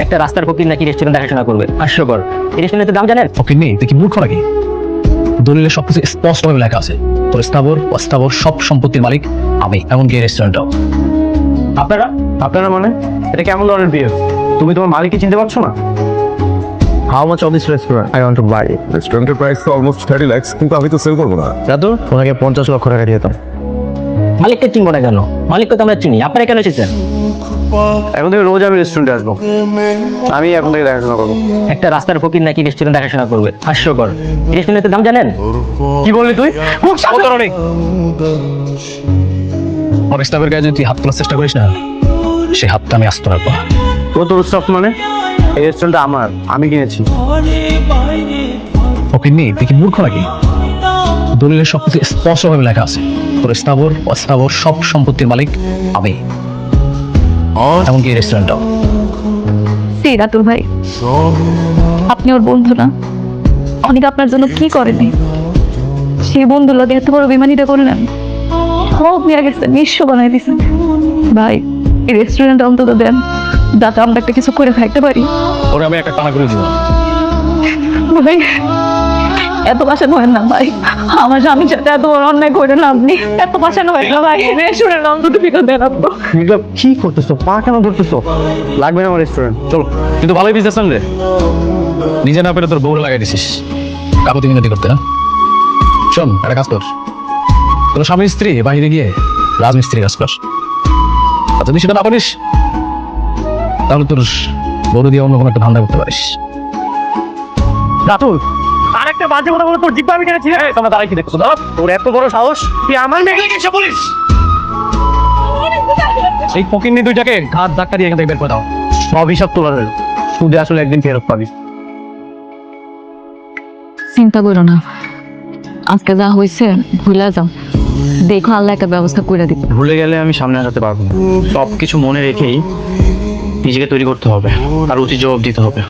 একটা রাস্তার ফকির নাকি রেস্টুরেন্ট দেখাশোনা করবে, হাস্যকর। এই রেস্টুরেন্টের দাম জানেন? ফকির নেই, তুই কি মূর্খ নাকি? দলিলে সবকিছু স্পষ্টভাবে লেখা আছে, তোর স্থাবর অস্থাবর সব সম্পত্তির মালিক আমি, এমনকি এই রেস্টুরেন্টটাও। আপনারা আপনারা মানে এটা কেমন ধরনের বিয়ে? তুমি তোমার মালিককে চিনতে পারছো না? How much of this restaurant I want to buy? রেস্টুরেন্টের প্রাইস তো অলমোস্ট 30 লাখ, কিন্তু আমি তো সেল করবো না। দাদু ওনাকে 50 লক্ষ টাকা দিয়ে দাও। মালিককে চিনবো না কেন? মালিককে তো আমরা চিনি। আপনারা কেন এসেছেন? এখন থেকে রোজ আমি রেস্টুরেন্টে আসবো, আমি এখন থেকে দেখাশোনা করবো। একটা রাস্তার ফকির নাকি রেস্টুরেন্ট দেখাশোনা করবে, হাস্যকর। এই রেস্টুরেন্টের দাম জানেন? কি বললি তুই? মুখ সামনে ধরো নেই। আমার স্টাফের গায়ে যদি তুই হাত তোলার চেষ্টা করিস না, সেই হাতটা আমি আস্ত রাখবো। ও তোর স্টাফ মানে? এই রেস্টুরেন্টটা আমার, আমি কিনেছি। ফকির নেই, তুই কি মূর্খ নাকি? দলিলে সবকিছু স্পষ্টভাবে লেখা আছে, তোর স্থাবর অস্থাবর সব সম্পত্তির মালিক আমি, এমনকি এই রেস্টুরেন্টটাও। সেই রাতুল ভাই, আপনি ওর বন্ধু না? অনেক আপনার জন্য কি করেনি, সেই বন্ধুর লোক এত বড় বেমানিটা করলেন। সব নিয়ে গেছে, নিঃস্ব বানাই দিছেন। ভাই, এই রেস্টুরেন্ট অন্তত দেন, যাতে আমরা একটা কিছু করে খাইতে পারি। ওরে আমি একটা টানা করে দিব। ভাই, এত পাশানো হয় না ভাই। আমার স্বামীর সাথে এত বড় অন্যায় করে না আপনি, এত পাশানো হয় না ভাই। রেস্টুরেন্ট অন্তত ফিরে দেন আপনি। এগুলো কি করতেছো? পা কেন ধরতেছো? লাগবে না আমার রেস্টুরেন্ট, চলো। কিন্তু ভালোই বিজনেস রে, নিজে না পেরে তোর বউরে লাগাই দিছিস কাগতি মিনতি করতে। না শোন, একটা কাজ কর, তোর স্বামী স্ত্রী বাইরে গিয়ে রাজমিস্ত্রি কাজ কর। আর যদি সেটা না পারিস, তাহলে তোর বউরে দিয়ে অন্য কোনো একটা ধান্দা করতে পারিস। রাতুল, আরেকটা বাজে কথা বলে তোর জিব্বা আমি কেটেছি। তোমরা দাঁড়াই কি দেখছো? তোর এত বড় সাহস, তুই আমার মেয়েকে কিছু বলিস? এই ফকিন্নি দুইটাকে ঘাত ধাক্কা দিয়ে এখান থেকে বের করে দাও। সব হিসাব তোলার সুদে আসলে একদিন ফেরত পাবি। চিন্তা করো না, আজকে যা হয়েছে ভুলে যাও। দেখো আল্লাহ একটা ব্যবস্থা করে দিবে। ভুলে গেলে আমি সামনে আগাতে পারবো না। সবকিছু মনে রেখেই নিজেকে তৈরি করতে হবে আর উচিত জবাব দিতে হবে।